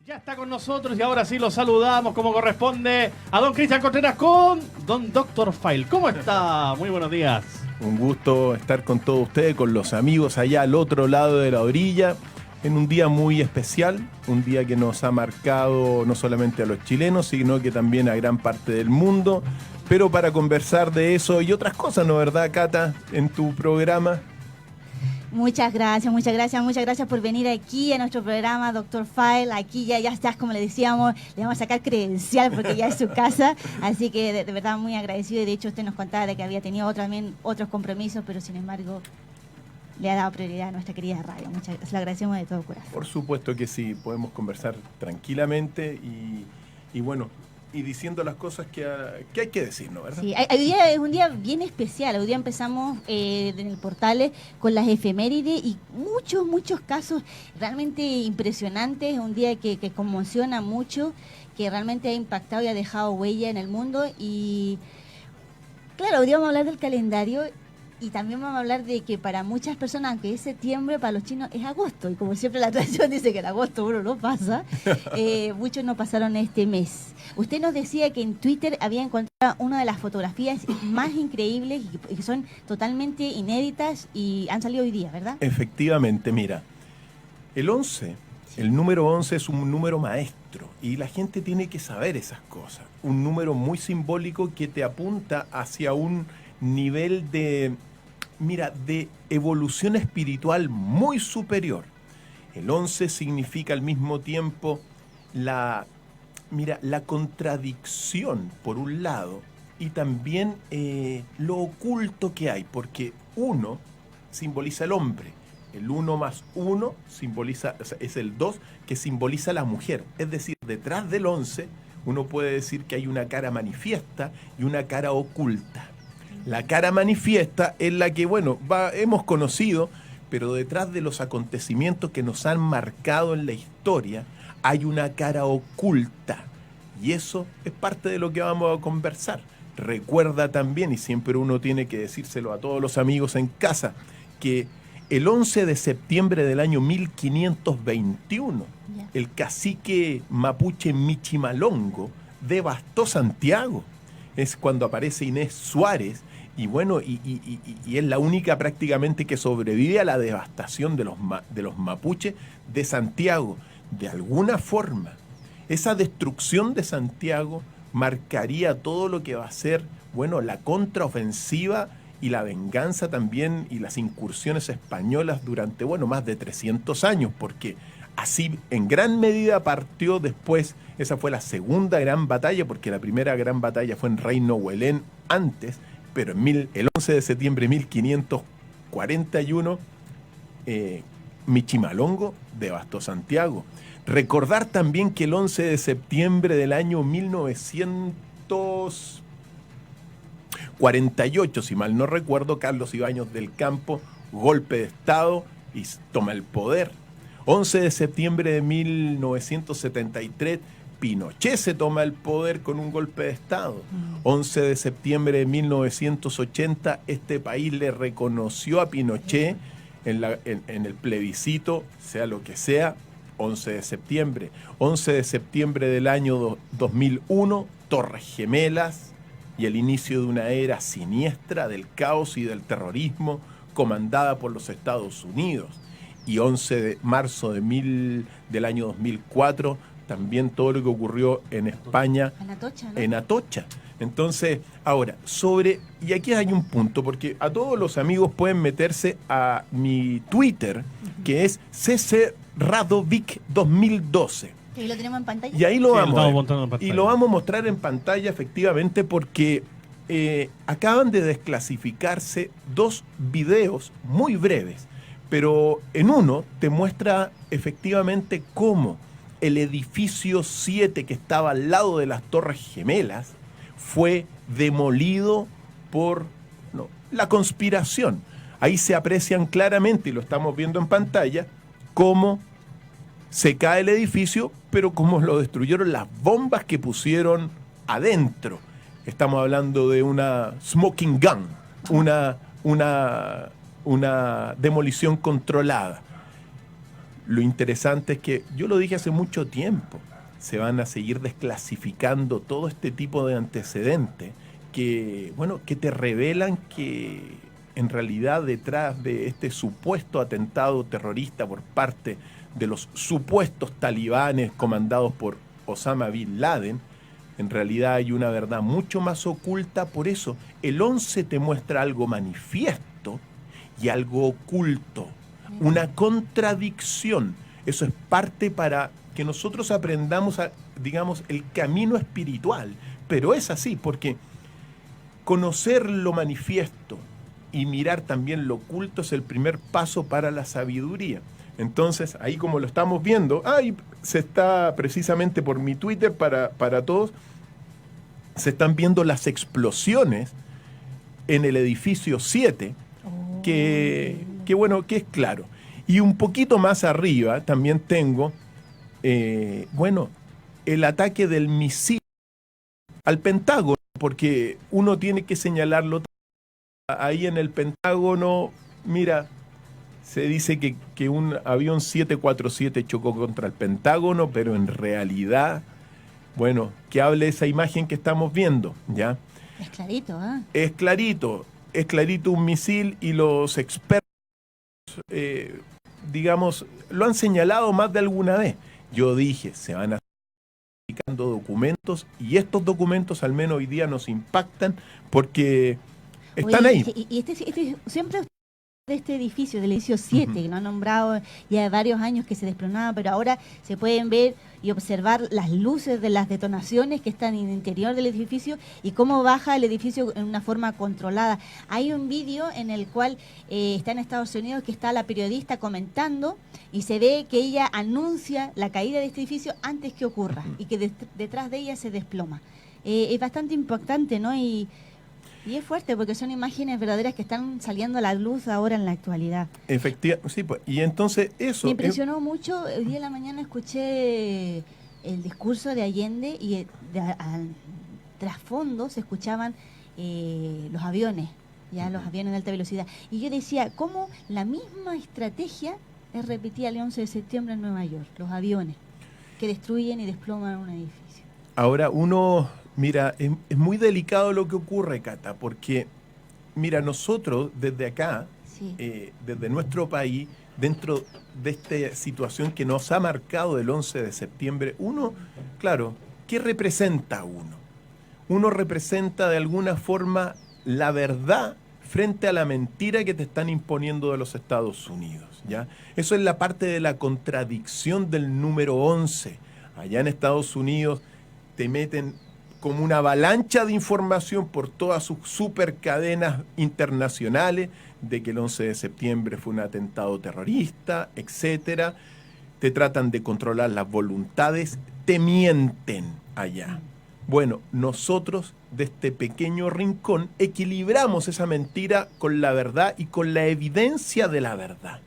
Ya está con nosotros y ahora sí lo saludamos como corresponde a don Cristian Contreras con don Dr. File. ¿Cómo está? Muy buenos días. Un gusto estar con todos ustedes, con los amigos allá al otro lado de la orilla, en un día muy especial, un día que nos ha marcado no solamente a los chilenos, sino que también a gran parte del mundo. Pero para conversar de eso y otras cosas, ¿no verdad, Cata, en tu programa? Muchas gracias por venir aquí a nuestro programa, Dr. File. Aquí ya estás, como le decíamos, le vamos a sacar credencial porque ya es su casa. Así que de verdad muy agradecido. Y de hecho usted nos contaba de que había tenido también otros compromisos, pero sin embargo le ha dado prioridad a nuestra querida radio. Muchas gracias, le agradecemos de todo corazón. Por supuesto que sí, podemos conversar tranquilamente y bueno, y diciendo las cosas que hay que decir, ¿no? ¿Verdad? Sí, hoy día es un día bien especial. Hoy día empezamos en el Portales con las efemérides y muchos casos realmente impresionantes. Es un día que conmociona mucho, que realmente ha impactado y ha dejado huella en el mundo. Y claro, hoy día vamos a hablar del calendario. Y también vamos a hablar de que para muchas personas, aunque es septiembre, para los chinos es agosto. Y como siempre la tradición dice que en agosto uno no pasa, muchos no pasaron este mes. Usted nos decía que en Twitter había encontrado una de las fotografías más increíbles y que son totalmente inéditas y han salido hoy día, ¿verdad? Efectivamente, mira, el número 11 es un número maestro y la gente tiene que saber esas cosas. Un número muy simbólico que te apunta hacia un nivel de evolución espiritual muy superior. El 11 significa al mismo tiempo la contradicción, por un lado, y también lo oculto que hay, porque 1 simboliza el hombre, el 1 más 1 simboliza, o sea, es el 2 que simboliza la mujer. Es decir, detrás del 11 uno puede decir que hay una cara manifiesta y una cara oculta. La cara manifiesta es la que, hemos conocido, pero detrás de los acontecimientos que nos han marcado en la historia, hay una cara oculta. Y eso es parte de lo que vamos a conversar. Recuerda también, y siempre uno tiene que decírselo a todos los amigos en casa, que el 11 de septiembre del año 1521, el cacique mapuche Michimalongo devastó Santiago. Es cuando aparece Inés Suárez, y es la única prácticamente que sobrevive a la devastación de los mapuches de Santiago. De alguna forma, esa destrucción de Santiago marcaría todo lo que va a ser, la contraofensiva y la venganza también y las incursiones españolas durante, más de 300 años, porque así en gran medida partió después. Esa fue la segunda gran batalla, porque la primera gran batalla fue en Reino Huelén antes, pero el 11 de septiembre de 1541, Michimalongo devastó Santiago. Recordar también que el 11 de septiembre del año 1948, si mal no recuerdo, Carlos Ibáñez del Campo, golpe de Estado y toma el poder. 11 de septiembre de 1973, Pinochet se toma el poder con un golpe de Estado. 11 de septiembre de 1980, este país le reconoció a Pinochet en el plebiscito, sea lo que sea, 11 de septiembre. 11 de septiembre del año 2001, Torres Gemelas y el inicio de una era siniestra del caos y del terrorismo comandada por los Estados Unidos. Y 11 de marzo del año 2004, también todo lo que ocurrió en España, En Atocha, ¿no? en Atocha. Entonces, ahora, y aquí hay un punto, porque a todos los amigos pueden meterse a mi Twitter, que es CCRadovic 2012. ¿Y lo tenemos en pantalla? Y ahí lo vamos a ver. mostrando en pantalla. Y lo vamos a mostrar en pantalla, efectivamente, porque acaban de desclasificarse 2 videos muy breves, pero en uno te muestra efectivamente cómo el edificio 7 que estaba al lado de las Torres Gemelas fue demolido por la conspiración. Ahí se aprecian claramente, y lo estamos viendo en pantalla, cómo se cae el edificio, pero cómo lo destruyeron las bombas que pusieron adentro. Estamos hablando de una smoking gun, una demolición controlada. lo interesante es que, yo lo dije hace mucho tiempo, se van a seguir desclasificando todo este tipo de antecedentes que, bueno, que te revelan que en realidad detrás de este supuesto atentado terrorista por parte de los supuestos talibanes comandados por Osama Bin Laden, en realidad hay una verdad mucho más oculta. Por eso el 11 te muestra algo manifiesto y algo oculto, una contradicción. Eso es parte para que nosotros aprendamos, digamos, el camino espiritual. Pero es así, porque conocer lo manifiesto y mirar también lo oculto es el primer paso para la sabiduría. Entonces, ahí como lo estamos viendo, se está precisamente por mi Twitter para todos, se están viendo las explosiones en el edificio 7, que bueno, que es claro. Y un poquito más arriba también tengo, el ataque del misil al Pentágono, porque uno tiene que señalarlo. Ahí en el Pentágono, mira, se dice que un avión 747 chocó contra el Pentágono, pero en realidad, bueno, que hable esa imagen que estamos viendo, ¿ya? Es clarito, ¿ah? Es clarito un misil, y los expertos, digamos, lo han señalado más de alguna vez. Yo dije, se van a estar publicando documentos, y estos documentos al menos hoy día nos impactan porque están ahí. Y siempre de este edificio, del edificio 7, que lo han nombrado ya de varios años que se desplomaba, pero ahora se pueden ver y observar las luces de las detonaciones que están en el interior del edificio y cómo baja el edificio en una forma controlada. Hay un vídeo en el cual está en Estados Unidos, que está la periodista comentando, y se ve que ella anuncia la caída de este edificio antes que ocurra, y que detrás de ella se desploma. Es bastante impactante, ¿no? Y es fuerte, porque son imágenes verdaderas que están saliendo a la luz ahora en la actualidad. Efectivamente, sí, pues. Y entonces eso... Me impresionó mucho. El día de la mañana escuché el discurso de Allende, y al trasfondo se escuchaban los aviones, los aviones de alta velocidad. Y yo decía, ¿cómo la misma estrategia es repetida el 11 de septiembre en Nueva York? Los aviones que destruyen y desploman un edificio. Ahora mira, es muy delicado lo que ocurre, Cata, porque, mira, nosotros desde acá, sí, desde nuestro país, dentro de esta situación que nos ha marcado el 11 de septiembre, claro, ¿qué representa uno? Uno representa de alguna forma la verdad frente a la mentira que te están imponiendo de los Estados Unidos, ¿ya? Eso es la parte de la contradicción del número 11. Allá en Estados Unidos te meten como una avalancha de información por todas sus supercadenas internacionales de que el 11 de septiembre fue un atentado terrorista, etcétera. Te tratan de controlar las voluntades, te mienten allá. Bueno, nosotros de este pequeño rincón equilibramos esa mentira con la verdad y con la evidencia de la verdad,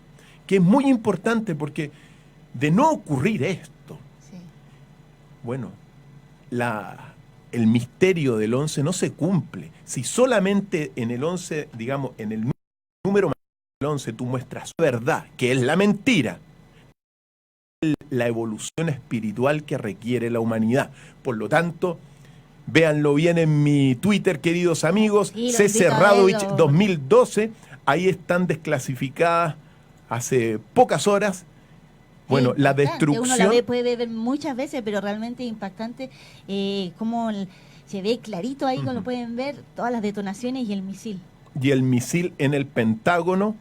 que es muy importante, porque de no ocurrir esto, sí, bueno, el misterio del 11 no se cumple. Si solamente en el 11, digamos, en el número del 11 tú muestras verdad, que es la mentira, la evolución espiritual que requiere la humanidad. Por lo tanto, véanlo bien en mi Twitter, queridos amigos, sí, CC Radovich 2012, ahí están desclasificadas hace pocas horas. Bueno, la destrucción... Uno la puede ver muchas veces, pero realmente impactante, cómo se ve clarito ahí, como lo pueden ver, todas las detonaciones y el misil. Y el misil en el Pentágono,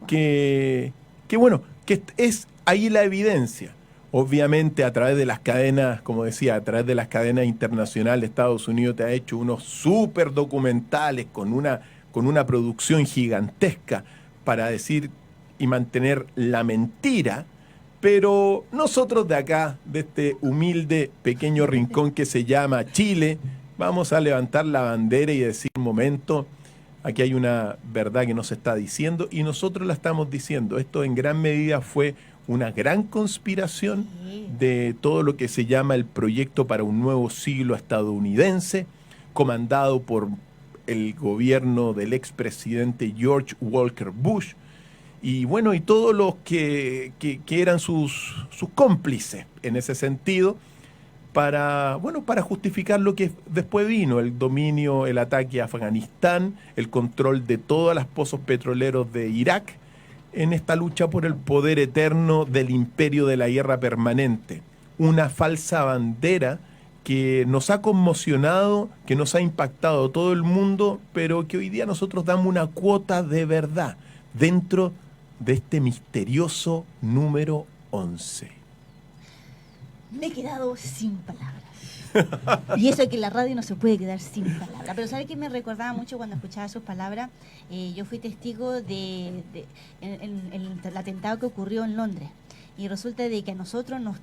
que bueno, que es ahí la evidencia. Obviamente a través de las cadenas, como decía, a través de las cadenas internacionales, Estados Unidos te ha hecho unos súper documentales con una producción gigantesca para decir y mantener la mentira. Pero nosotros de acá, de este humilde pequeño rincón que se llama Chile, vamos a levantar la bandera y decir, un momento, aquí hay una verdad que nos está diciendo, y nosotros la estamos diciendo. Esto en gran medida fue una gran conspiración de todo lo que se llama el Proyecto para un Nuevo Siglo estadounidense, comandado por el gobierno del expresidente George Walker Bush, y bueno, y todos los que eran sus cómplices en ese sentido, para justificar lo que después vino, el dominio, el ataque a Afganistán, el control de todos los pozos petroleros de Irak, en esta lucha por el poder eterno del imperio de la guerra permanente. Una falsa bandera que nos ha conmocionado, que nos ha impactado a todo el mundo, pero que hoy día nosotros damos una cuota de verdad dentro de este misterioso número 11. Me he quedado sin palabras. Y eso es que la radio no se puede quedar sin palabras. Pero ¿sabe qué me recordaba mucho cuando escuchaba sus palabras? Yo fui testigo del atentado que ocurrió en Londres. Y resulta de que a nosotros nos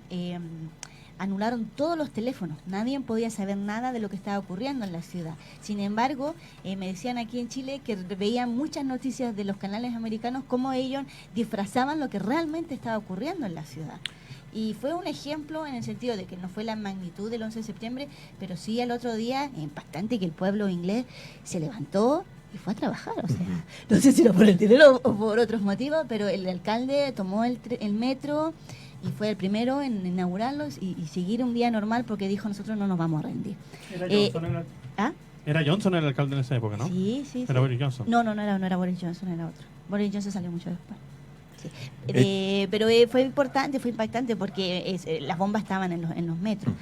anularon todos los teléfonos. Nadie podía saber nada de lo que estaba ocurriendo en la ciudad. Sin embargo, me decían aquí en Chile que veían muchas noticias de los canales americanos cómo ellos disfrazaban lo que realmente estaba ocurriendo en la ciudad. Y fue un ejemplo en el sentido de que no fue la magnitud del 11 de septiembre, pero sí al otro día, impactante, que el pueblo inglés se levantó y fue a trabajar. O sea, no sé si era por el dinero o por otros motivos, pero el alcalde tomó el metro y fue el primero en inaugurarlos y seguir un día normal porque dijo, nosotros no nos vamos a rendir. Era Johnson el alcalde en esa época, ¿no? Sí. Era Boris Johnson. No era Boris Johnson, era otro. Boris Johnson salió mucho después. Sí. Pero fue importante, fue impactante porque las bombas estaban en los metros.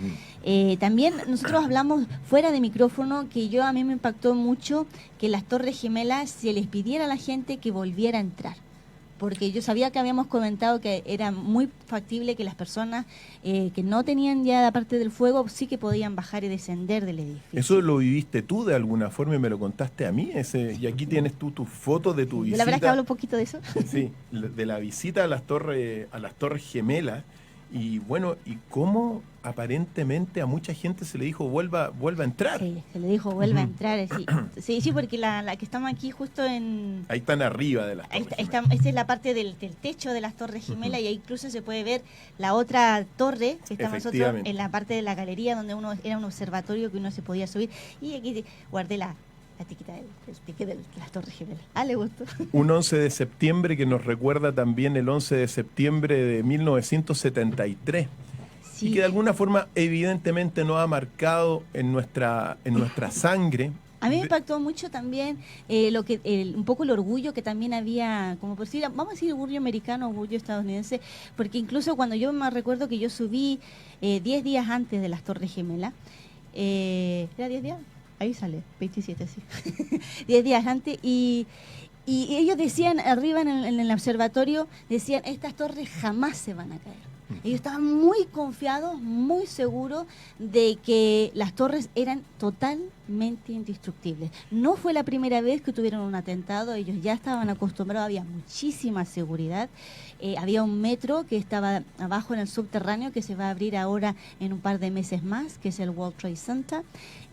También nosotros hablamos fuera de micrófono que a mí me impactó mucho que las Torres Gemelas se les pidiera a la gente que volviera a entrar. Porque yo sabía que habíamos comentado que era muy factible que las personas que no tenían ya la parte del fuego sí que podían bajar y descender del edificio. Eso lo viviste tú de alguna forma y me lo contaste a mí. Y aquí tienes tú tus fotos de tu visita. La verdad es que hablo un poquito de eso. Sí, de la visita a las Torres Gemelas. Y bueno, y cómo aparentemente a mucha gente se le dijo vuelva a entrar. Sí, se le dijo vuelva a entrar. Sí, porque la que estamos aquí justo en... Ahí están arriba de las Torres Gemelas. Esta es la parte del techo de las Torres Gemelas y ahí incluso se puede ver la otra torre que está nosotros en la parte de la galería donde era un observatorio que uno se podía subir. Y aquí guardé la etiqueta del ticket de las Torres Gemelas. Le gustó. Un 11 de septiembre que nos recuerda también el 11 de septiembre de 1973. Sí. Y que de alguna forma evidentemente nos ha marcado en nuestra sangre. A mí me impactó mucho también un poco el orgullo que también había, como por decir, vamos a decir orgullo americano, orgullo estadounidense, porque incluso cuando yo me recuerdo que yo subí 10 días antes de las Torres Gemelas, ¿era 10 días? Ahí sale, 27, sí. 10 días antes. Y ellos decían, arriba en el observatorio, decían, estas torres jamás se van a caer. Ellos estaban muy confiados, muy seguros de que las torres eran totalmente indestructibles. No fue la primera vez que tuvieron un atentado, ellos ya estaban acostumbrados, había muchísima seguridad. Había un metro que estaba abajo en el subterráneo que se va a abrir ahora en un par de meses más, que es el World Trade Center.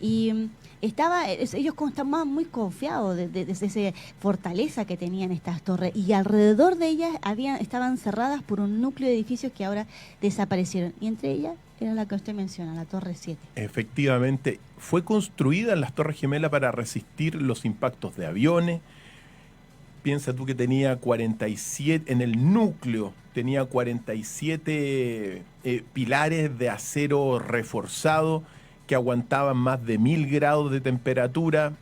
Y ellos estaban muy confiados de esa fortaleza que tenían estas torres y alrededor de ellas estaban cerradas por un núcleo de edificios que ahora desaparecieron y entre ellas era la que usted menciona, la Torre 7. Efectivamente, fue construida en las Torres Gemelas para resistir los impactos de aviones. Piensa tú que tenía 47, en el núcleo tenía 47 pilares de acero reforzado que aguantaban más de 1000 grados de temperatura.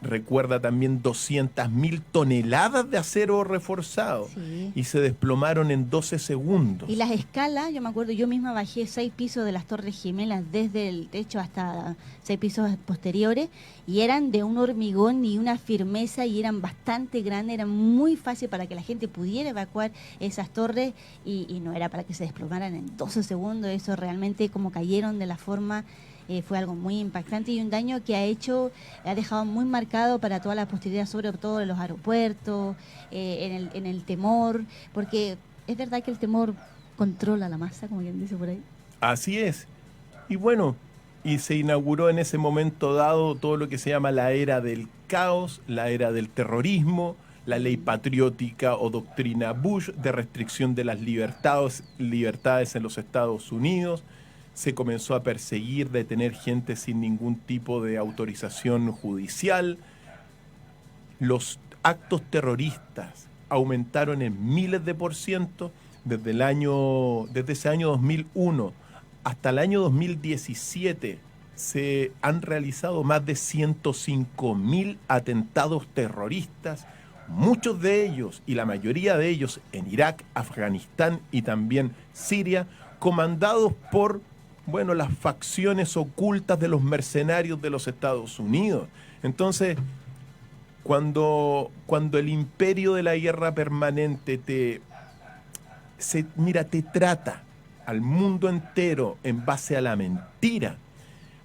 Recuerda también 200.000 toneladas de acero reforzado. Sí. Y se desplomaron en 12 segundos. Y las escalas, yo me acuerdo, yo misma bajé 6 pisos de las Torres Gemelas desde el techo hasta 6 pisos posteriores y eran de un hormigón y una firmeza y eran bastante grandes, eran muy fácil para que la gente pudiera evacuar esas torres y no era para que se desplomaran en 12 segundos. Eso realmente como cayeron de la forma... fue algo muy impactante y un daño que ha dejado muy marcado para toda la posteridad, sobre todo en los aeropuertos, en el temor, porque es verdad que el temor controla la masa, como quien dice por ahí. Así es. Y bueno, y se inauguró en ese momento dado todo lo que se llama la era del caos, la era del terrorismo, la ley patriótica o doctrina Bush de restricción de las libertades en los Estados Unidos. Se comenzó a perseguir, detener gente sin ningún tipo de autorización judicial. Los actos terroristas aumentaron en miles de por ciento desde ese año 2001 hasta el año 2017. Se han realizado más de 105.000 atentados terroristas, muchos de ellos y la mayoría de ellos en Irak, Afganistán y también Siria, comandados por, bueno, las facciones ocultas de los mercenarios de los Estados Unidos. Entonces, cuando el imperio de la guerra permanente te trata al mundo entero en base a la mentira.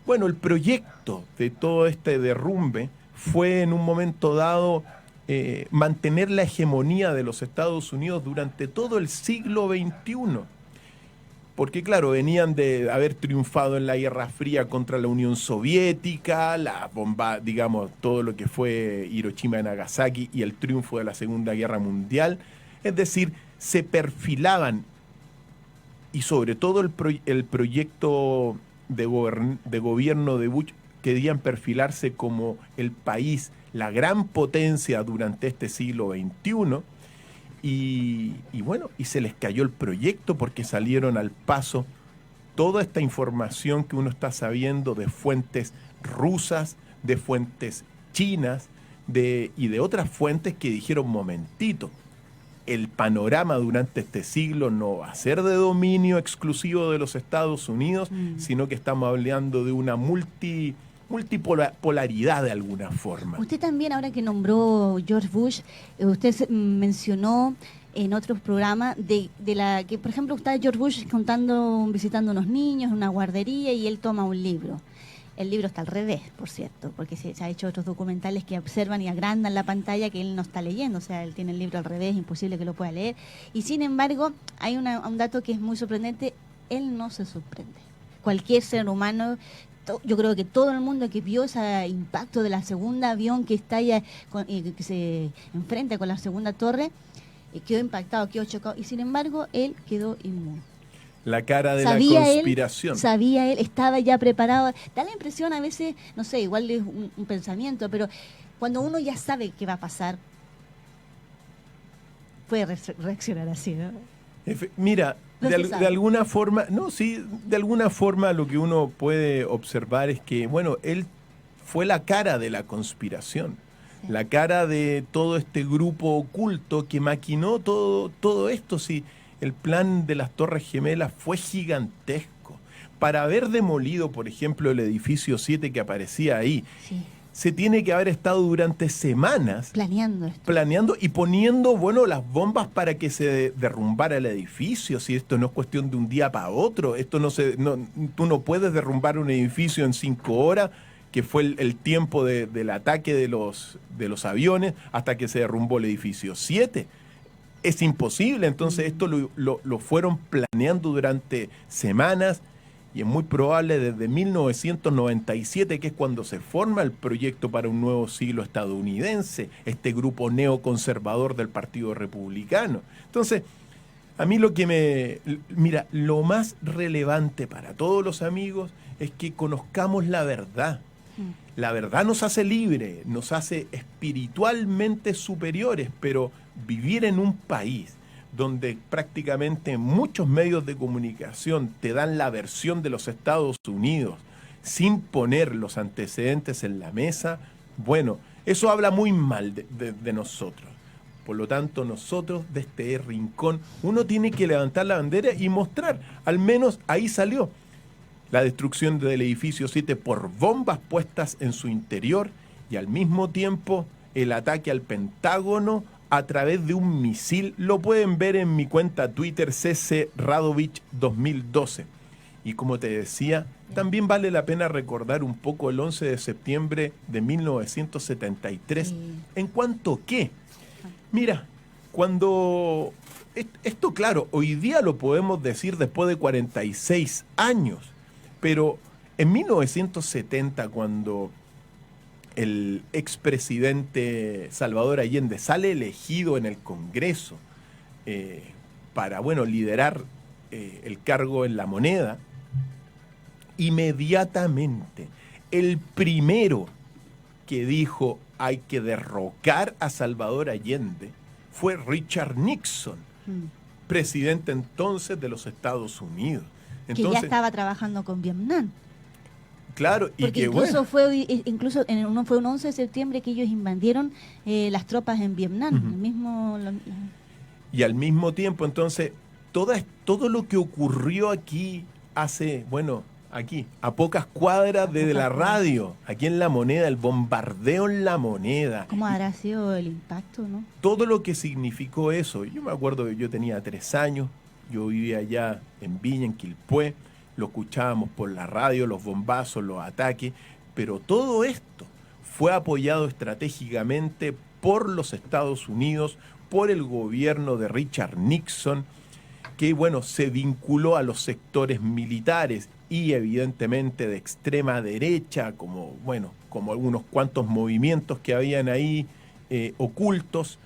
Bueno, el proyecto de todo este derrumbe fue en un momento dado mantener la hegemonía de los Estados Unidos durante todo el siglo XXI. Porque claro, venían de haber triunfado en la Guerra Fría contra la Unión Soviética, la bomba, digamos, todo lo que fue Hiroshima y Nagasaki y el triunfo de la Segunda Guerra Mundial. Es decir, se perfilaban, y sobre todo el proyecto de gobierno de Bush, querían perfilarse como el país, la gran potencia durante este siglo XXI, y bueno, y se les cayó el proyecto porque salieron al paso toda esta información que uno está sabiendo de fuentes rusas, de fuentes chinas, y de otras fuentes que dijeron, momentito, el panorama durante este siglo no va a ser de dominio exclusivo de los Estados Unidos, sino que estamos hablando de una multipolaridad de alguna forma. Usted también, ahora que nombró George Bush, usted mencionó en otros programas que, por ejemplo, está George Bush visitando unos niños en una guardería y él toma un libro. El libro está al revés, por cierto, porque se ha hecho otros documentales que observan y agrandan la pantalla que él no está leyendo. O sea, él tiene el libro al revés, es imposible que lo pueda leer. Y sin embargo, hay un dato que es muy sorprendente, él no se sorprende. Cualquier ser humano, yo creo que todo el mundo que vio ese impacto de la segunda avión que estalla, que se enfrenta con la segunda torre, quedó impactado, quedó chocado. Y sin embargo, él quedó inmune. La cara de la conspiración. Sabía él, estaba ya preparado. Da la impresión a veces, no sé, igual es un pensamiento, pero cuando uno ya sabe qué va a pasar, puede reaccionar así, ¿no? Mira, de alguna forma, de alguna forma lo que uno puede observar es que, bueno, él fue la cara de la conspiración, sí, la cara de todo este grupo oculto que maquinó todo esto, sí. El plan de las Torres Gemelas fue gigantesco. Para haber demolido, por ejemplo, el edificio 7 que aparecía ahí, sí, se tiene que haber estado durante semanas planeando y poniendo, bueno, las bombas para que se derrumbara el edificio. Si esto no es cuestión de un día para otro, tú no puedes derrumbar un edificio en 5 horas, que fue el tiempo del ataque de los aviones, hasta que se derrumbó el edificio 7. Es imposible. Entonces esto lo fueron planeando durante semanas, y es muy probable desde 1997, que es cuando se forma el proyecto para un nuevo siglo estadounidense, este grupo neoconservador del Partido Republicano. Entonces, a mí lo más relevante para todos los amigos es que conozcamos la verdad. La verdad nos hace libres, nos hace espiritualmente superiores, pero vivir en un país donde prácticamente muchos medios de comunicación te dan la versión de los Estados Unidos sin poner los antecedentes en la mesa, bueno, eso habla muy mal de nosotros. Por lo tanto, nosotros de este rincón, uno tiene que levantar la bandera y mostrar, al menos ahí salió la destrucción del edificio 7 por bombas puestas en su interior, y al mismo tiempo el ataque al Pentágono a través de un misil. Lo pueden ver en mi cuenta Twitter, CC Radovich 2012. Y como te decía, también vale la pena recordar un poco el 11 de septiembre de 1973. ¿En cuanto qué? Mira, cuando... Esto, claro, hoy día lo podemos decir después de 46 años. Pero en 1970, cuando el expresidente Salvador Allende sale elegido en el Congreso para, bueno, liderar el cargo en la moneda, inmediatamente el primero que dijo hay que derrocar a Salvador Allende fue Richard Nixon, presidente entonces de los Estados Unidos. Que ya estaba trabajando con Vietnam. Claro, y porque que incluso fue un 11 de septiembre que ellos invadieron las tropas en Vietnam. El mismo, y al mismo tiempo, entonces, todo lo que ocurrió aquí hace, aquí, a pocas cuadras de la radio, aquí en La Moneda, el bombardeo en La Moneda. ¿Cómo habrá sido el impacto, no? Todo lo que significó eso. Yo me acuerdo que yo tenía 3 años, yo vivía allá en Viña, en Quilpué, lo escuchábamos por la radio, los bombazos, los ataques, pero todo esto fue apoyado estratégicamente por los Estados Unidos, por el gobierno de Richard Nixon, que se vinculó a los sectores militares y evidentemente de extrema derecha, como algunos cuantos movimientos que habían ahí ocultos,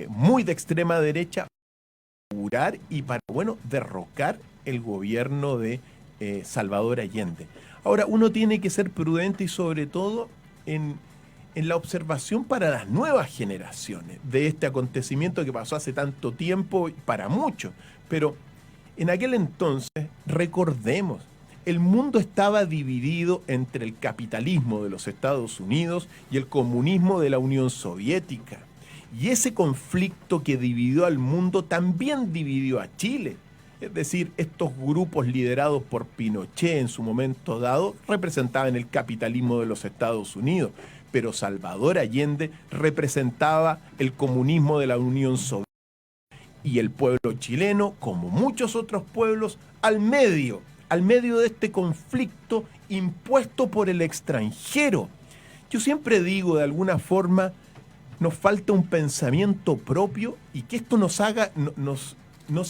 muy de extrema derecha, y para derrocar el gobierno de Salvador Allende. Ahora, uno tiene que ser prudente y sobre todo en la observación para las nuevas generaciones de este acontecimiento que pasó hace tanto tiempo para muchos. Pero en aquel entonces, recordemos, el mundo estaba dividido entre el capitalismo de los Estados Unidos y el comunismo de la Unión Soviética. Y ese conflicto que dividió al mundo también dividió a Chile. Es decir, estos grupos liderados por Pinochet en su momento dado representaban el capitalismo de los Estados Unidos, pero Salvador Allende representaba el comunismo de la Unión Soviética. Y el pueblo chileno, como muchos otros pueblos, al medio de este conflicto impuesto por el extranjero. Yo siempre digo, de alguna forma, nos falta un pensamiento propio y que esto nos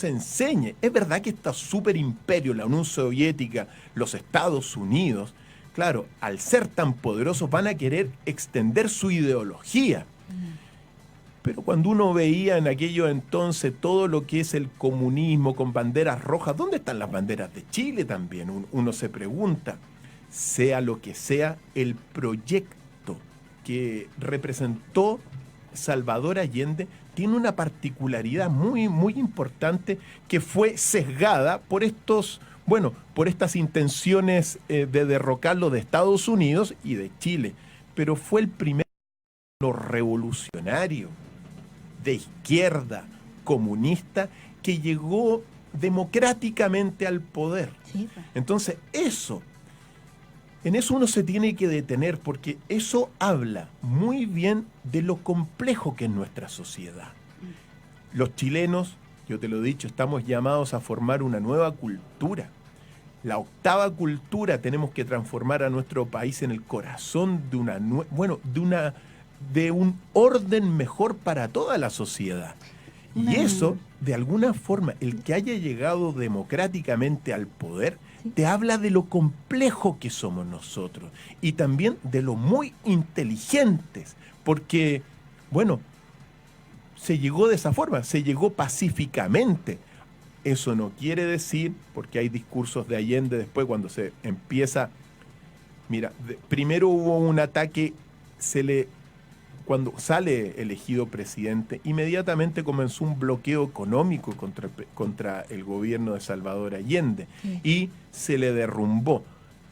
enseñe. Es verdad que esta superimperio, la Unión Soviética, los Estados Unidos, claro, al ser tan poderosos van a querer extender su ideología. Pero cuando uno veía en aquello entonces todo lo que es el comunismo con banderas rojas, ¿dónde están las banderas de Chile también? Uno se pregunta, sea lo que sea, el proyecto que representó Salvador Allende tiene una particularidad muy, muy importante que fue sesgada por estas intenciones de derrocarlo de Estados Unidos y de Chile. Pero fue el primer revolucionario de izquierda, comunista, que llegó democráticamente al poder. Sí. Entonces, en eso uno se tiene que detener, porque eso habla muy bien de lo complejo que es nuestra sociedad. Los chilenos, yo te lo he dicho, estamos llamados a formar una nueva cultura. La octava cultura, tenemos que transformar a nuestro país en el corazón de un orden mejor para toda la sociedad. Y eso, de alguna forma, el que haya llegado democráticamente al poder, te habla de lo complejo que somos nosotros y también de lo muy inteligentes, porque, se llegó de esa forma, se llegó pacíficamente. Eso no quiere decir, porque hay discursos de Allende después cuando se empieza... Mira, primero hubo un ataque, cuando sale elegido presidente, inmediatamente comenzó un bloqueo económico contra el gobierno de Salvador Allende, y se le derrumbó.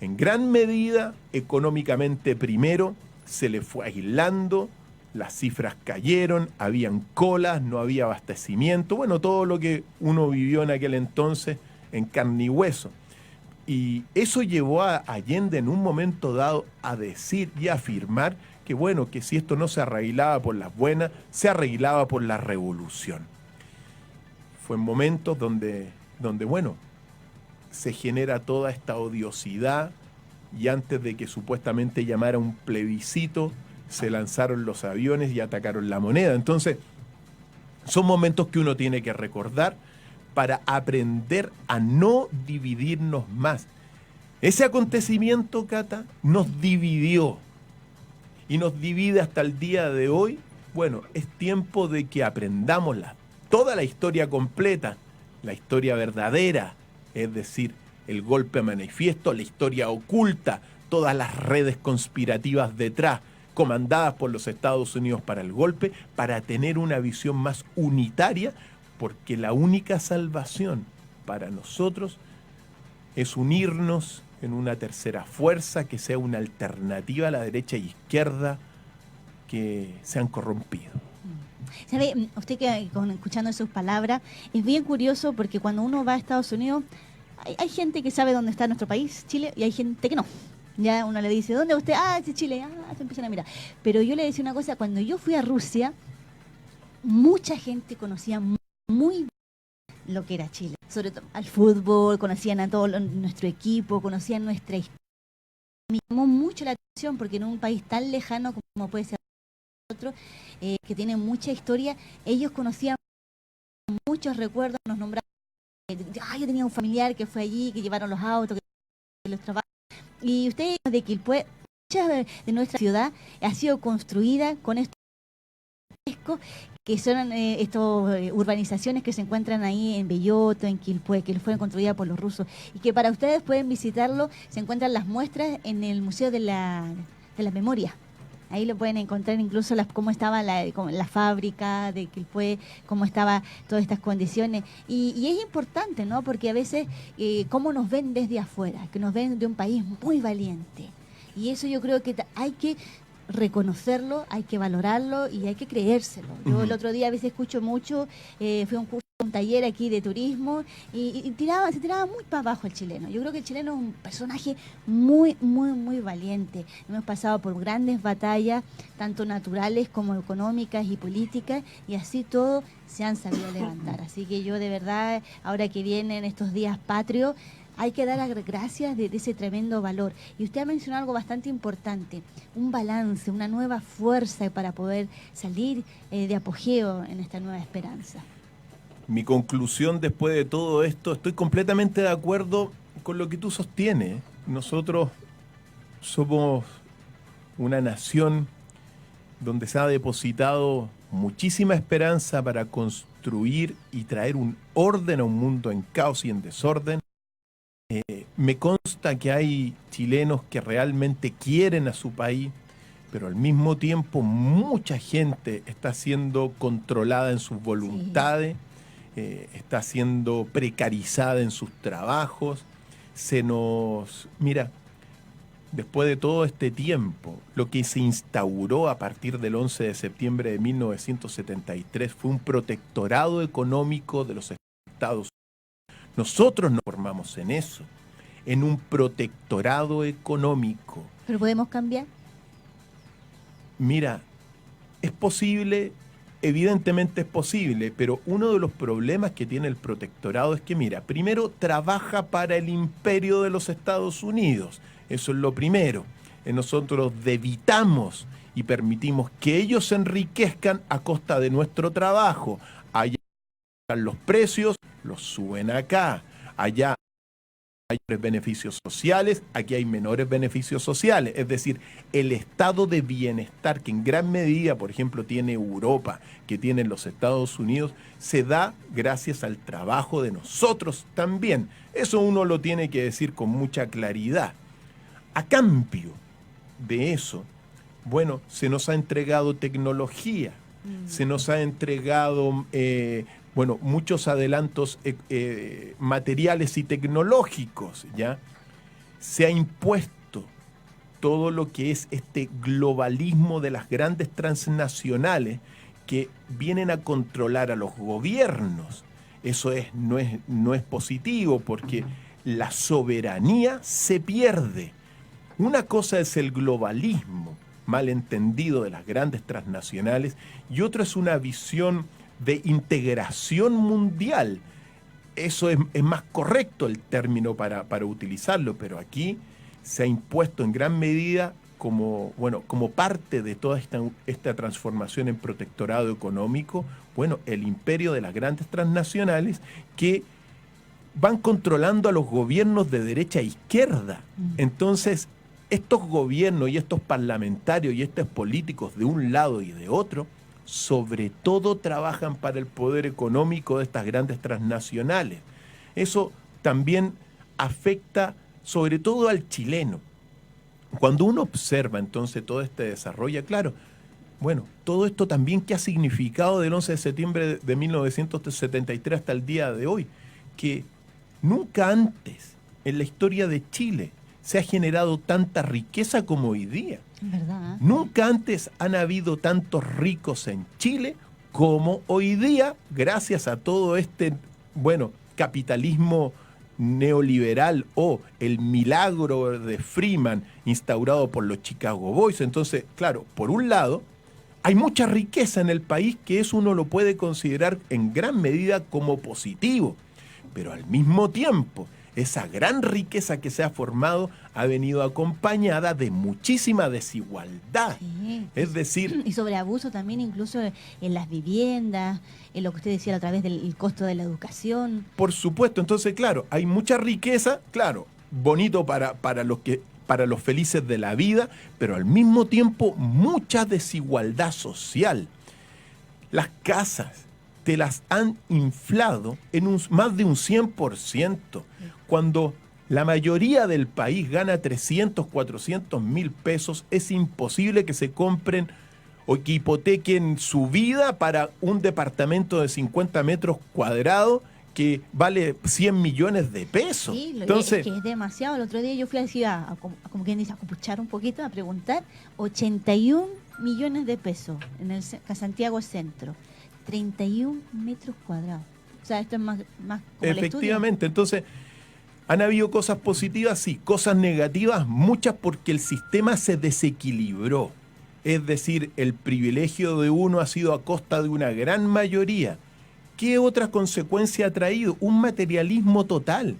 En gran medida, económicamente primero, se le fue aislando, las cifras cayeron, habían colas, no había abastecimiento, todo lo que uno vivió en aquel entonces en carne y hueso. Y eso llevó a Allende en un momento dado a decir y a afirmar que si esto no se arreglaba por las buenas, se arreglaba por la revolución. Fue en momentos donde se genera toda esta odiosidad, y antes de que supuestamente llamara un plebiscito, se lanzaron los aviones y atacaron La Moneda. Entonces, son momentos que uno tiene que recordar para aprender a no dividirnos más. Ese acontecimiento, Cata, nos dividió. Y nos divide hasta el día de hoy. Es tiempo de que aprendamos toda la historia completa, la historia verdadera, es decir, el golpe a manifiesto, la historia oculta, todas las redes conspirativas detrás, comandadas por los Estados Unidos para el golpe, para tener una visión más unitaria, porque la única salvación para nosotros es unirnos en una tercera fuerza que sea una alternativa a la derecha y izquierda que se han corrompido. ¿Sabe? Usted que escuchando sus palabras, es bien curioso porque cuando uno va a Estados Unidos, hay gente que sabe dónde está nuestro país, Chile, y hay gente que no. Ya uno le dice, ¿dónde usted? Ah, es Chile. Ah, se empiezan a mirar. Pero yo le decía una cosa, cuando yo fui a Rusia, mucha gente conocía muy bien lo que era Chile. Sobre todo al fútbol, conocían a todo nuestro equipo, conocían nuestra historia. Me llamó mucho la atención porque en un país tan lejano como puede ser nosotros, que tiene mucha historia, ellos conocían muchos recuerdos, nos nombraban. Yo tenía un familiar que fue allí, que llevaron los autos, que los trabajos. Y ustedes de Quilpué, mucha de nuestra ciudad ha sido construida con estos que son estas urbanizaciones que se encuentran ahí en Belloto, en Quilpué, que fueron construidas por los rusos. Y que para ustedes pueden visitarlo, se encuentran las muestras en el Museo de la Memoria. Ahí lo pueden encontrar incluso cómo estaba la fábrica de Quilpué, cómo estaban todas estas condiciones. Y es importante, ¿no? Porque a veces cómo nos ven desde afuera, que nos ven de un país muy valiente. Y eso yo creo que hay que reconocerlo, hay que valorarlo y hay que creérselo. Yo el otro día a veces escucho mucho, fui a un taller aquí de turismo y se tiraba muy para abajo el chileno. Yo creo que el chileno es un personaje muy, muy, muy valiente. Hemos pasado por grandes batallas, tanto naturales como económicas y políticas, y así todo se han sabido levantar. Así que yo de verdad, ahora que vienen estos días patrios, hay que dar las gracias de ese tremendo valor. Y usted ha mencionado algo bastante importante, un balance, una nueva fuerza para poder salir de apogeo en esta nueva esperanza. Mi conclusión después de todo esto, estoy completamente de acuerdo con lo que tú sostienes. Nosotros somos una nación donde se ha depositado muchísima esperanza para construir y traer un orden a un mundo en caos y en desorden. Me consta que hay chilenos que realmente quieren a su país, pero al mismo tiempo mucha gente está siendo controlada en sus voluntades, está siendo precarizada en sus trabajos. Mira, después de todo este tiempo, lo que se instauró a partir del 11 de septiembre de 1973 fue un protectorado económico de los Estados Unidos. Nosotros nos formamos en eso, en un protectorado económico. ¿Pero podemos cambiar? Mira, es posible, evidentemente es posible, pero uno de los problemas que tiene el protectorado es que, mira, primero trabaja para el imperio de los Estados Unidos. Eso es lo primero. Nosotros debitamos y permitimos que ellos se enriquezcan a costa de nuestro trabajo. Allá los precios, los suben acá. Allá hay beneficios sociales, aquí hay menores beneficios sociales. Es decir, el estado de bienestar que en gran medida, por ejemplo, tiene Europa, que tienen los Estados Unidos, se da gracias al trabajo de nosotros también. Eso uno lo tiene que decir con mucha claridad. A cambio de eso, bueno, se nos ha entregado tecnología, se nos ha entregado muchos adelantos materiales y tecnológicos, ¿ya? Se ha impuesto todo lo que es este globalismo de las grandes transnacionales que vienen a controlar a los gobiernos. Eso no es positivo porque la soberanía se pierde. Una cosa es el globalismo malentendido de las grandes transnacionales y otra es una visión de integración mundial. Eso es más correcto el término para utilizarlo, pero aquí se ha impuesto en gran medida como parte de toda esta transformación en protectorado económico, el imperio de las grandes transnacionales que van controlando a los gobiernos de derecha e izquierda. Entonces, estos gobiernos y estos parlamentarios y estos políticos de un lado y de otro, sobre todo trabajan para el poder económico de estas grandes transnacionales. Eso también afecta sobre todo al chileno. Cuando uno observa entonces todo este desarrollo, claro, bueno, todo esto también que ha significado del 11 de septiembre de 1973 hasta el día de hoy, que nunca antes en la historia de Chile se ha generado tanta riqueza como hoy día. ¿Verdad? Nunca antes han habido tantos ricos en Chile como hoy día, gracias a todo este, bueno, capitalismo neoliberal o el milagro de Freeman instaurado por los Chicago Boys. Entonces, claro, por un lado, hay mucha riqueza en el país que eso uno lo puede considerar en gran medida como positivo, pero al mismo tiempo, esa gran riqueza que se ha formado ha venido acompañada de muchísima desigualdad. Sí. Es decir, Y sobre abuso también, incluso en las viviendas, en lo que usted decía a través del costo de la educación. por supuesto, entonces, claro, hay mucha riqueza, claro, bonito para los felices de la vida, pero al mismo tiempo mucha desigualdad social. Las casas te las han inflado en más de un 100%, cuando la mayoría del país gana 300, 400 mil pesos, es imposible que se compren o que hipotequen su vida para un departamento de 50 metros cuadrados que vale 100 millones de pesos. Sí, Entonces, es que es demasiado. El otro día yo fui así como quien dice, a compuchar un poquito, a preguntar, 81 millones de pesos en el Santiago Centro, 31 metros cuadrados. O sea, esto es más como el estudio. efectivamente, entonces, ¿han habido cosas positivas? Sí. Cosas negativas, muchas, porque el sistema se desequilibró. Es decir, el privilegio de uno ha sido a costa de una gran mayoría. ¿Qué otra consecuencia ha traído? Un materialismo total.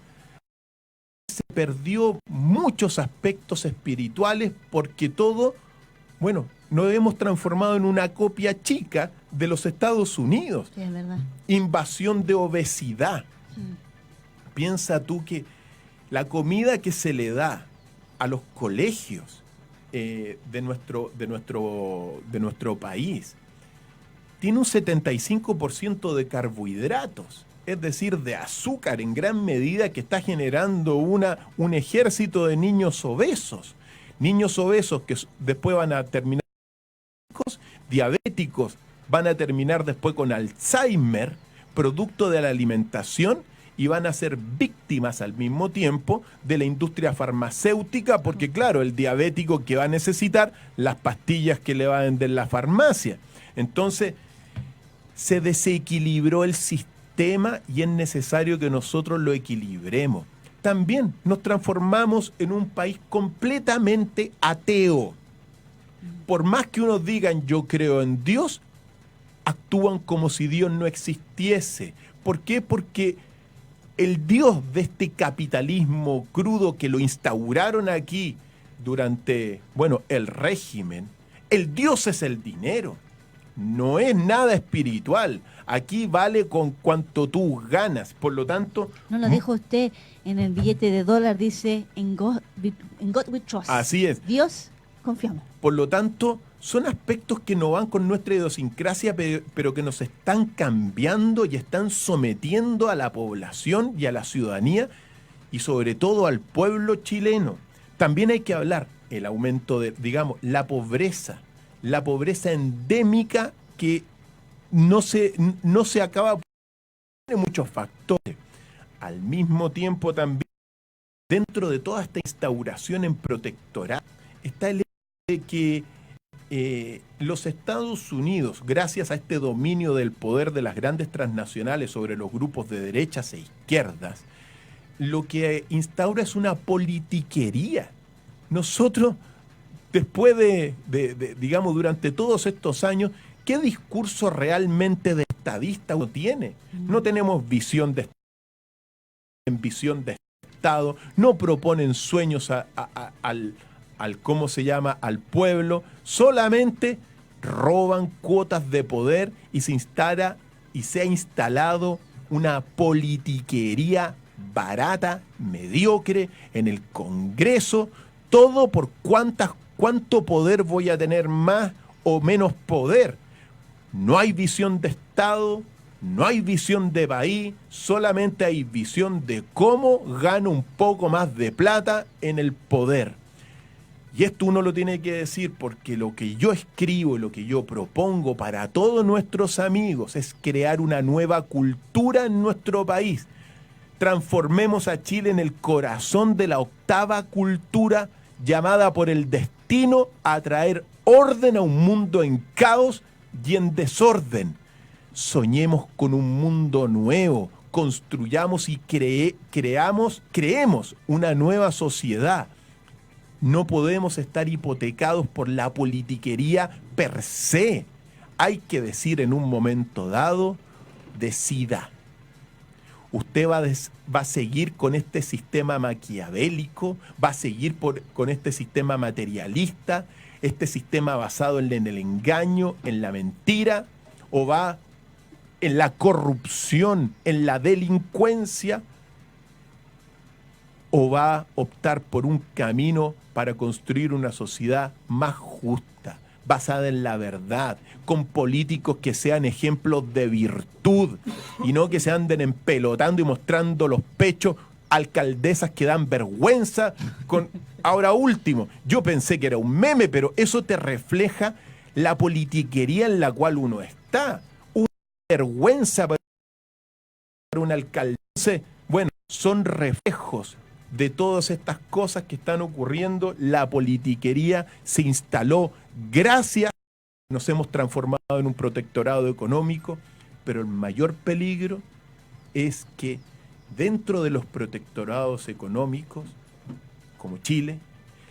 Se perdió muchos aspectos espirituales porque todo, bueno, nos hemos transformado en una copia chica de los Estados Unidos. Sí, es verdad. Invasión de obesidad. Mm. Piensa tú que la comida que se le da a los colegios de nuestro país tiene un 75% de carbohidratos, es decir, de azúcar en gran medida, que está generando un ejército de niños obesos que después van a terminar diabéticos, van a terminar después con Alzheimer, producto de la alimentación, y van a ser víctimas al mismo tiempo de la industria farmacéutica, porque claro, el diabético que va a necesitar las pastillas que le va a vender la farmacia. Entonces, se desequilibró el sistema y es necesario que nosotros lo equilibremos. También nos transformamos en un país completamente ateo. Por más que unos digan yo creo en Dios, actúan como si Dios no existiese. ¿Por qué? Porque el Dios de este capitalismo crudo que lo instauraron aquí durante, bueno, el régimen, el Dios es el dinero. No es nada espiritual. Aquí vale con cuanto tú ganas. Por lo tanto... No lo dijo usted en el billete de dólar, dice, in God we trust. Así es. Dios, confiamos. Por lo tanto, son aspectos que no van con nuestra idiosincrasia, pero que nos están cambiando y están sometiendo a la población y a la ciudadanía y sobre todo al pueblo chileno. También hay que hablar el aumento de, digamos, la pobreza endémica que no se acaba, tiene muchos factores. Al mismo tiempo también, dentro de toda esta instauración en protectorado, está el hecho de que los Estados Unidos, gracias a este dominio del poder de las grandes transnacionales sobre los grupos de derechas e izquierdas, lo que instaura es una politiquería. Nosotros, después digamos, durante todos estos años, ¿qué discurso realmente de estadista uno tiene? No tenemos visión de Estado, no proponen sueños ¿cómo se llama?, al pueblo, solamente roban cuotas de poder y se ha instalado una politiquería barata, mediocre, en el Congreso, todo por cuánto poder voy a tener más o menos poder. No hay visión de Estado, no hay visión de país, solamente hay visión de cómo gano un poco más de plata en el poder. Y esto uno lo tiene que decir porque lo que yo escribo y lo que yo propongo para todos nuestros amigos es crear una nueva cultura en nuestro país. Transformemos a Chile en el corazón de la octava cultura llamada por el destino a traer orden a un mundo en caos y en desorden. Soñemos con un mundo nuevo, construyamos y creemos una nueva sociedad. No podemos estar hipotecados por la politiquería per se. Hay que decir en un momento dado, decida. Usted va a seguir con este sistema maquiavélico, va a seguir con este sistema materialista, este sistema basado en el engaño, en la mentira, o va en la corrupción, en la delincuencia, o va a optar por un camino para construir una sociedad más justa, basada en la verdad, con políticos que sean ejemplos de virtud y no que se anden empelotando y mostrando los pechos, alcaldesas que dan vergüenza. Ahora último, yo pensé que era un meme, pero eso te refleja la politiquería en la cual uno está. Una vergüenza para un alcalde. Bueno, son reflejos de todas estas cosas que están ocurriendo. La politiquería se instaló gracias, nos hemos transformado en un protectorado económico, pero el mayor peligro es que dentro de los protectorados económicos, como Chile,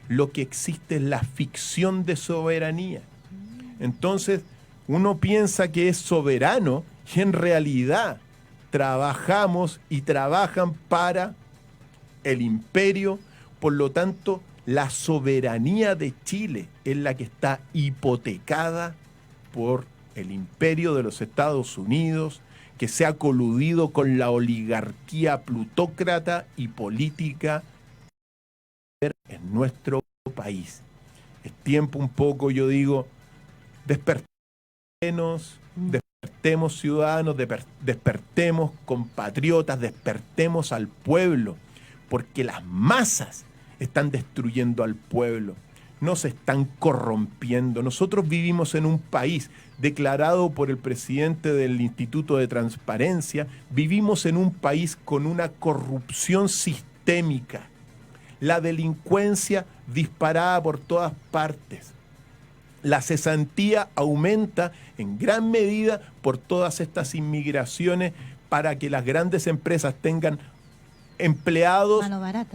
lo que existe es la ficción de soberanía. Entonces, uno piensa que es soberano y en realidad trabajamos y trabajan para el imperio. Por lo tanto, la soberanía de Chile es la que está hipotecada por el imperio de los Estados Unidos, que se ha coludido con la oligarquía plutócrata y política en nuestro país. Es tiempo un poco, yo digo, despertemos ciudadanos, despertemos compatriotas, despertemos al pueblo, porque las masas están destruyendo al pueblo, no se están corrompiendo. Nosotros vivimos en un país declarado por el presidente del Instituto de Transparencia, vivimos en un país con una corrupción sistémica, la delincuencia disparada por todas partes. La cesantía aumenta en gran medida por todas estas inmigraciones para que las grandes empresas tengan empleados,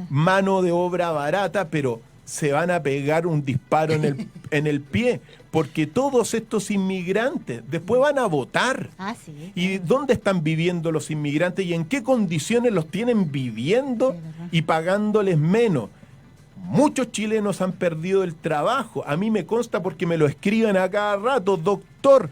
mano de obra barata, pero se van a pegar un disparo en el pie, porque todos estos inmigrantes después van a votar. Sí, ¿Y dónde están viviendo los inmigrantes y en qué condiciones los tienen viviendo y pagándoles menos? Muchos chilenos han perdido el trabajo. A mí me consta porque me lo escriben a cada rato. Doctor,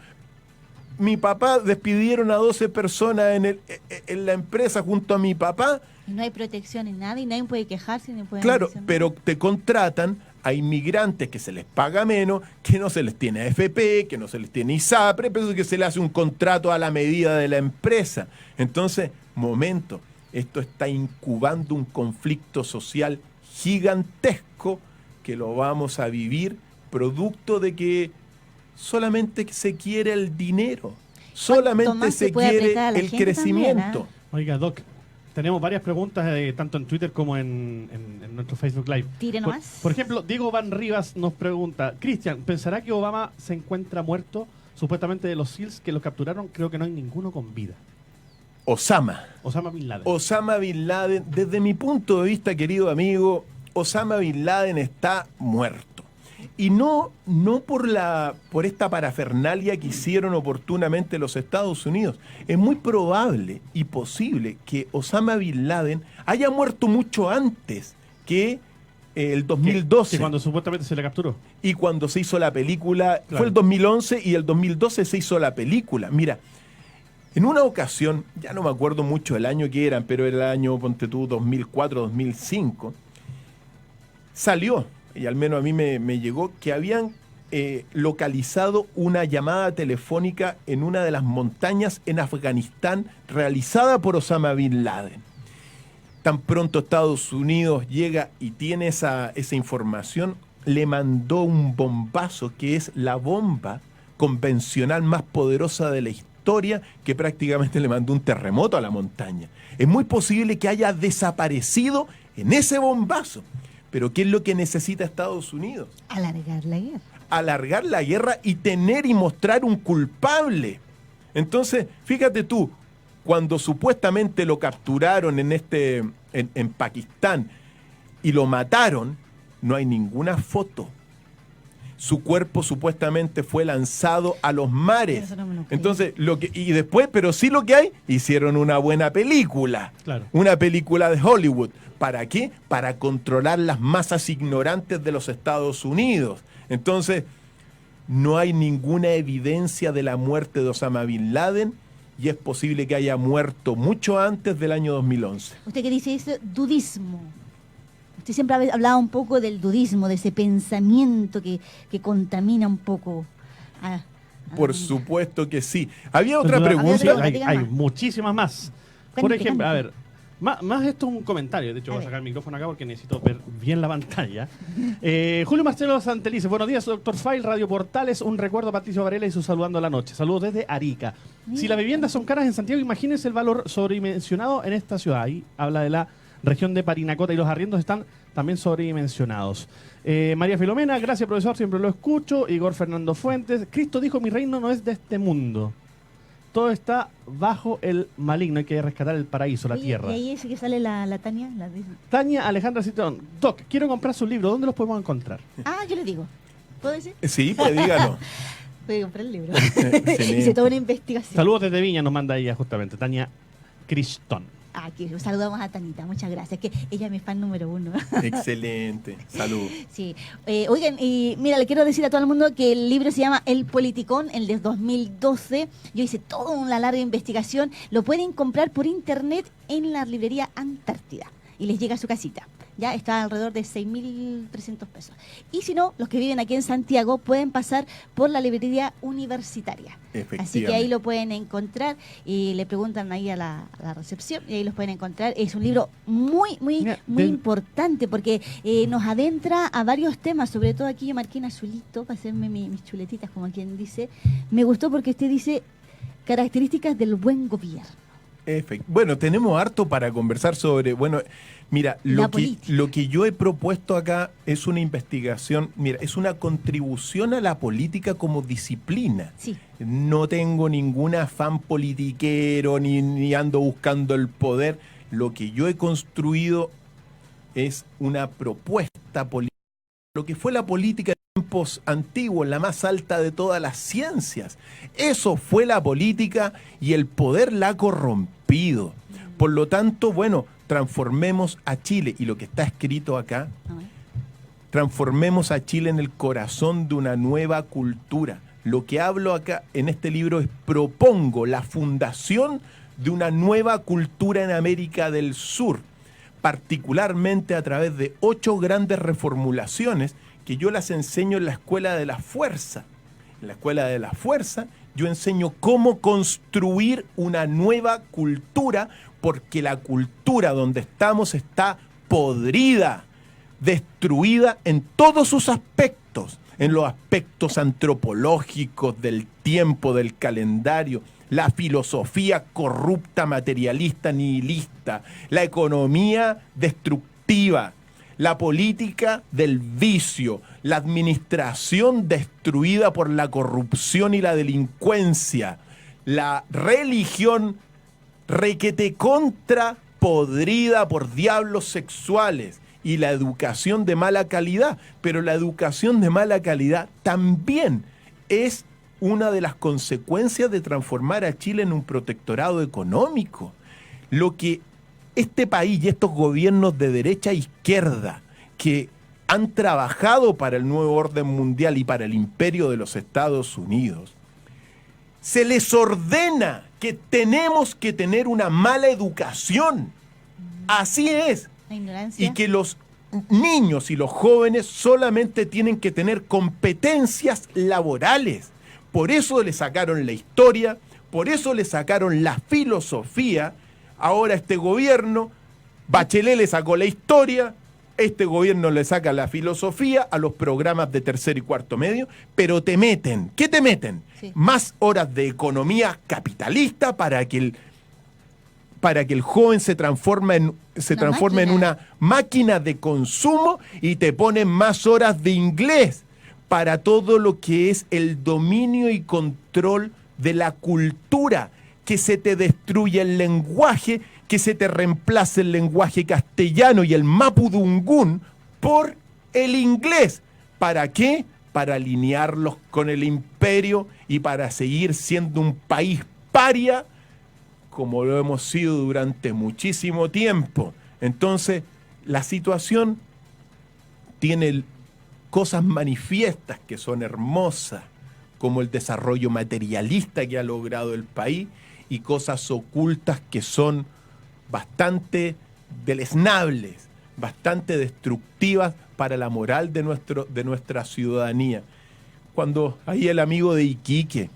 mi papá, despidieron a 12 personas en la empresa junto a mi papá. Y no hay protección en nada y nadie puede quejarse ni puede. Claro, pero te contratan a inmigrantes que se les paga menos, que no se les tiene AFP, que no se les tiene ISAPRE, pero que se les hace un contrato a la medida de la empresa. Entonces, momento, esto está incubando un conflicto social gigantesco que lo vamos a vivir producto de que solamente se quiere el dinero, solamente se quiere el crecimiento. También, Oiga, Doc, tenemos varias preguntas tanto en Twitter como en nuestro Facebook Live. Tire nomás. Por ejemplo, Diego Van Rivas nos pregunta: Cristian, ¿pensará que Obama se encuentra muerto? Supuestamente de los SEALs que lo capturaron, creo que no hay ninguno con vida. Osama Bin Laden. Osama Bin Laden, desde mi punto de vista, querido amigo, Osama Bin Laden está muerto. Y no por esta parafernalia que hicieron oportunamente los Estados Unidos. Es muy probable y posible que Osama Bin Laden haya muerto mucho antes que el 2012. Que cuando supuestamente se le capturó. Y cuando se hizo la película, claro. Fue el 2011 y el 2012 se hizo la película. Mira, en una ocasión, ya no me acuerdo mucho el año que eran, pero era el año, ponte tú, 2004, 2005, salió, y al menos a mí me llegó, que habían localizado una llamada telefónica en una de las montañas en Afganistán realizada por Osama Bin Laden. Tan pronto Estados Unidos llega y tiene esa información, le mandó un bombazo, que es la bomba convencional más poderosa de la historia, que prácticamente le mandó un terremoto a la montaña. Es muy posible que haya desaparecido en ese bombazo. Pero ¿qué es lo que necesita Estados Unidos? Alargar la guerra. Alargar la guerra y tener y mostrar un culpable. Entonces, fíjate tú, cuando supuestamente lo capturaron en Pakistán y lo mataron, no hay ninguna foto. Su cuerpo supuestamente fue lanzado a los mares. Eso no me lo creo. Entonces, pero sí lo que hay, hicieron una buena película. Claro. Una película de Hollywood. ¿Para qué? Para controlar las masas ignorantes de los Estados Unidos. Entonces, no hay ninguna evidencia de la muerte de Osama Bin Laden y es posible que haya muerto mucho antes del año 2011. Usted que dice eso, dudismo. Usted siempre ha hablado un poco del dudismo, de ese pensamiento que contamina un poco. Por supuesto que sí. Había otra Pero pregunta. hay muchísimas más. Por Cuente, ejemplo, cuente. a ver, más esto es un comentario. De hecho, voy a sacar el micrófono acá porque necesito ver bien la pantalla. Julio Marcelo Santelices, buenos días, doctor File, Radio Portales. Un recuerdo a Patricio Varela y su saludando a la noche. Saludos desde Arica. Si las viviendas son caras en Santiago, imagínense el valor sobredimensionado en esta ciudad. Ahí habla de la región de Parinacota y los arriendos están también sobredimensionados. María Filomena, gracias profesor, siempre lo escucho. Igor Fernando Fuentes, Cristo dijo, mi reino no es de este mundo. Todo está bajo el maligno, hay que rescatar el paraíso, la tierra. Y ahí ese que sale la Tania. Tania Alejandra Citón, Doc, quiero comprar su libro, ¿dónde los podemos encontrar? Yo le digo. ¿Puedo decir? Sí, pues dígalo. Voy a comprar el libro. Excelente. Hice toda una investigación. Saludos desde Viña, nos manda ella justamente, Tania Cristón. Aquí saludamos a Tanita, muchas gracias, que ella es mi fan número 1. Excelente, salud. Sí. Oigan, y mira, le quiero decir a todo el mundo que el libro se llama El Politicón, el de 2012. Yo hice toda una larga investigación. Lo pueden comprar por internet en la librería Antártida y les llega a su casita. Ya está alrededor de 6.300 pesos. Y si no, los que viven aquí en Santiago pueden pasar por la librería universitaria. Así que ahí lo pueden encontrar y le preguntan ahí a la recepción y ahí los pueden encontrar. Es un libro muy importante porque nos adentra a varios temas, sobre todo aquí yo marqué en azulito para hacerme mis chuletitas, como quien dice. Me gustó porque usted dice características del buen gobierno. Bueno, tenemos harto para conversar sobre, mira, lo que yo he propuesto acá es una investigación, mira, es una contribución a la política como disciplina. Sí. No tengo ningún afán politiquero, ni ando buscando el poder. Lo que yo he construido es una propuesta política, lo que fue la política en tiempos antiguos, la más alta de todas las ciencias. Eso fue la política y el poder la ha corrompido. Por lo tanto, transformemos a Chile, y lo que está escrito acá, transformemos a Chile en el corazón de una nueva cultura. Lo que hablo acá en este libro es propongo la fundación de una nueva cultura en América del Sur, particularmente a través de 8 grandes reformulaciones que yo las enseño en la Escuela de la Fuerza. En la Escuela de la Fuerza yo enseño cómo construir una nueva cultura, porque la cultura donde estamos está podrida, destruida en todos sus aspectos, en los aspectos antropológicos, del tiempo, del calendario, la filosofía corrupta, materialista, nihilista, la economía destructiva, la política del vicio, la administración destruida por la corrupción y la delincuencia, la religión requete contra podrida por diablos sexuales y la educación de mala calidad. Pero la educación de mala calidad también es una de las consecuencias de transformar a Chile en un protectorado económico. Lo que este país y estos gobiernos de derecha e izquierda que han trabajado para el nuevo orden mundial y para el imperio de los Estados Unidos, se les ordena que tenemos que tener una mala educación. Así es. La ignorancia. Y que los niños y los jóvenes solamente tienen que tener competencias laborales. Por eso le sacaron la historia, por eso le sacaron la filosofía. Ahora este gobierno, Bachelet le sacó la historia, Este gobierno le saca la filosofía a los programas de tercer y cuarto medio, pero te meten, ¿qué te meten? Sí. Más horas de economía capitalista para que el joven se transforme en una máquina de consumo, y te ponen más horas de inglés para todo lo que es el dominio y control de la cultura, que se te destruye el lenguaje, que se te reemplace el lenguaje castellano y el mapudungún por el inglés. ¿Para qué? Para alinearlos con el imperio y para seguir siendo un país paria, como lo hemos sido durante muchísimo tiempo. Entonces, la situación tiene cosas manifiestas que son hermosas, como el desarrollo materialista que ha logrado el país, y cosas ocultas que son bastante deleznables, bastante destructivas para la moral de nuestra ciudadanía. Cuando ahí el amigo de Iquique,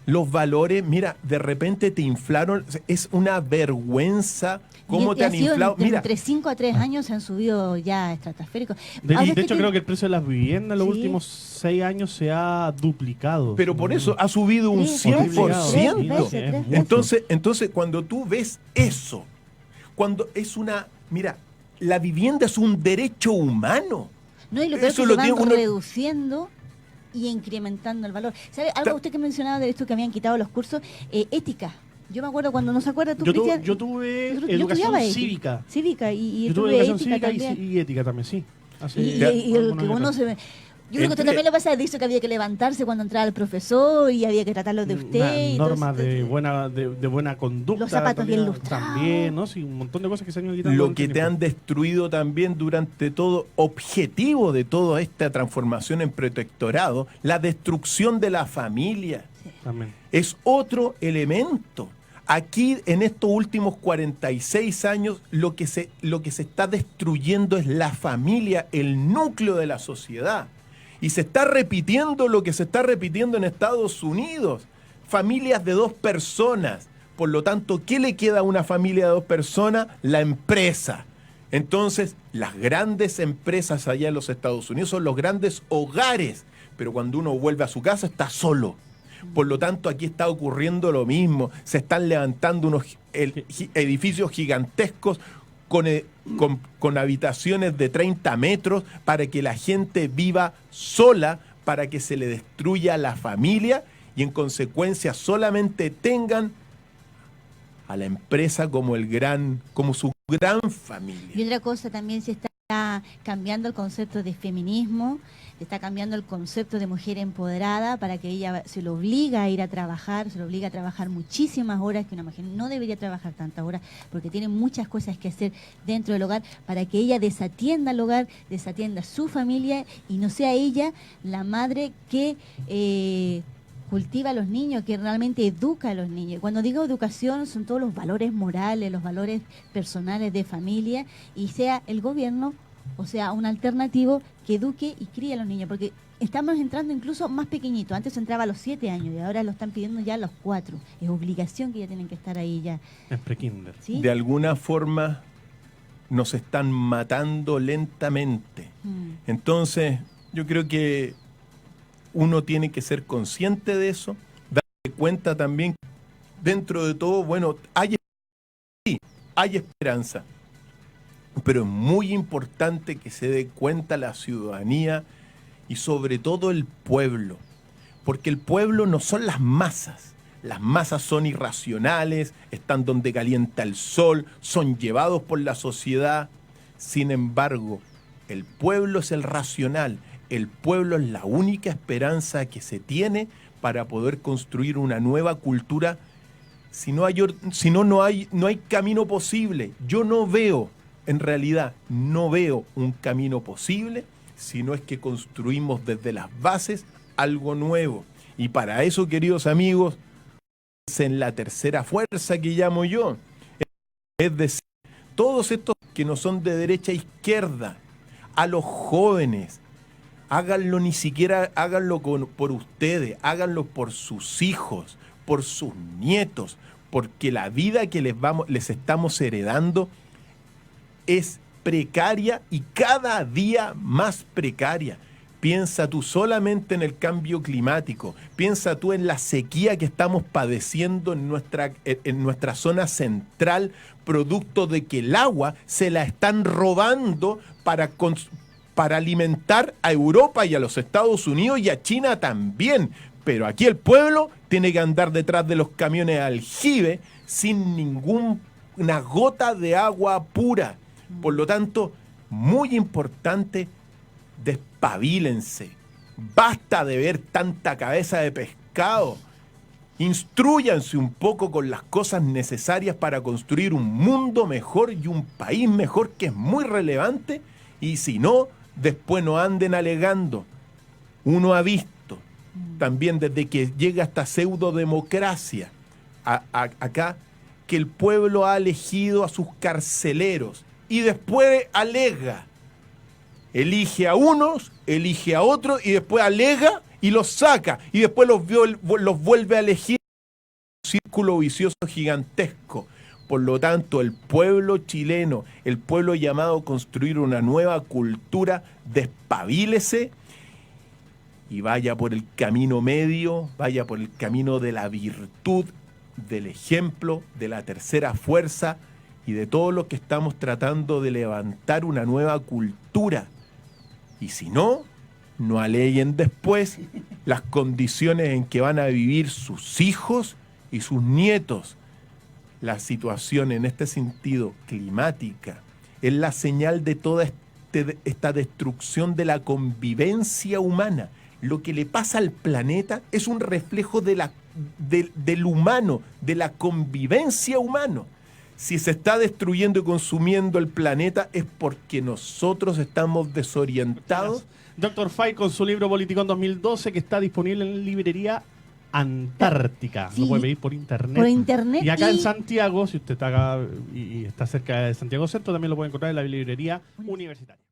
los valores, mira, de repente te inflaron, es una vergüenza cómo te han inflado. Mira, entre 5 a 3 años se han subido ya estratosféricos. De hecho, creo que el precio de las viviendas en los últimos 6 años se ha duplicado. Pero por eso ha subido un 100%. Entonces, cuando tú ves eso, cuando es mira, la vivienda es un derecho humano. No, y lo peor es que se van reduciendo y incrementando el valor. ¿Sabe algo usted que mencionaba de esto que habían quitado los cursos? Ética. Yo me acuerdo cuando, ¿no se acuerda tú, Cristian? Yo tuve educación cívica. Cívica y yo tuve educación ética cívica también. y ética también, sí. Y el que uno se... Yo creo que usted también lo pasa, dice que había que levantarse cuando entraba el profesor y había que tratarlo de usted. Normas de buena conducta. Los zapatos bien lustrados. También, ¿no? Sí, un montón de cosas que se han ido quitando. Lo que te han destruido también durante todo, objetivo de toda esta transformación en protectorado, la destrucción de la familia. Sí. También. Es otro elemento. Aquí, en estos últimos 46 años, lo que se está destruyendo es la familia, el núcleo de la sociedad. Y se está repitiendo lo que se está repitiendo en Estados Unidos. Familias de 2 personas. Por lo tanto, ¿qué le queda a una familia de 2 personas? La empresa. Entonces, las grandes empresas allá en los Estados Unidos son los grandes hogares. Pero cuando uno vuelve a su casa, está solo. Por lo tanto, aquí está ocurriendo lo mismo. Se están levantando unos edificios gigantescos con habitaciones de 30 metros para que la gente viva sola, para que se le destruya la familia y en consecuencia solamente tengan a la empresa como su gran familia. Y otra cosa también se está cambiando el concepto de feminismo, se está cambiando el concepto de mujer empoderada para que ella se lo obliga a ir a trabajar, se lo obliga a trabajar muchísimas horas, que una mujer no debería trabajar tantas horas porque tiene muchas cosas que hacer dentro del hogar, para que ella desatienda el hogar, desatienda su familia y no sea ella la madre que cultiva a los niños, que realmente educa a los niños. Cuando digo educación son todos los valores morales, los valores personales de familia, y sea el gobierno, o sea, un alternativo que eduque y críe a los niños, porque estamos entrando incluso más pequeñito. Antes se entraba a los 7 años y ahora lo están pidiendo ya a los 4. Es obligación que ya tienen que estar ahí ya. En prekinder. ¿Sí? De alguna forma nos están matando lentamente. Entonces, yo creo que uno tiene que ser consciente de eso, darse cuenta también que dentro de todo, bueno, hay esperanza, pero es muy importante que se dé cuenta la ciudadanía y sobre todo el pueblo, porque el pueblo no son las masas son irracionales, están donde calienta el sol, son llevados por la sociedad. Sin embargo, el pueblo es el racional. El pueblo es la única esperanza que se tiene para poder construir una nueva cultura. Si no hay camino posible. Yo no veo, en realidad, no veo un camino posible si no es que construimos desde las bases algo nuevo. Y para eso, queridos amigos, es en la tercera fuerza que llamo yo. Es decir, todos estos que no son de derecha a izquierda, a los jóvenes, háganlo, ni siquiera háganlo por ustedes, háganlo por sus hijos, por sus nietos, porque la vida que les estamos heredando es precaria y cada día más precaria. Piensa tú solamente en el cambio climático, piensa tú en la sequía que estamos padeciendo en nuestra zona central, producto de que el agua se la están robando para alimentar a Europa y a los Estados Unidos y a China también. Pero aquí el pueblo tiene que andar detrás de los camiones aljibe sin ninguna gota de agua pura. Por lo tanto, muy importante, despabilense. Basta de ver tanta cabeza de pescado. Instrúyanse un poco con las cosas necesarias para construir un mundo mejor y un país mejor, que es muy relevante. Y si no, después no anden alegando. Uno ha visto también desde que llega esta pseudodemocracia acá, que el pueblo ha elegido a sus carceleros y después alega. Elige a unos, elige a otros y después alega y los saca y después los vuelve a elegir. Un círculo vicioso gigantesco. Por lo tanto, el pueblo chileno, el pueblo llamado a construir una nueva cultura, despabilese y vaya por el camino medio, vaya por el camino de la virtud, del ejemplo, de la tercera fuerza y de todo lo que estamos tratando de levantar una nueva cultura. Y si no, no aleguen después las condiciones en que van a vivir sus hijos y sus nietos. La situación en este sentido climática es la señal de toda esta destrucción de la convivencia humana. Lo que le pasa al planeta es un reflejo del humano, de la convivencia humana. Si se está destruyendo y consumiendo el planeta es porque nosotros estamos desorientados. Dr. Fay con su libro Politicón 2012, que está disponible en librería Antártica. Sí, lo puede pedir por internet. Por internet. Y acá en Santiago, si usted está acá y está cerca de Santiago Centro, también lo puede encontrar en la librería universitaria.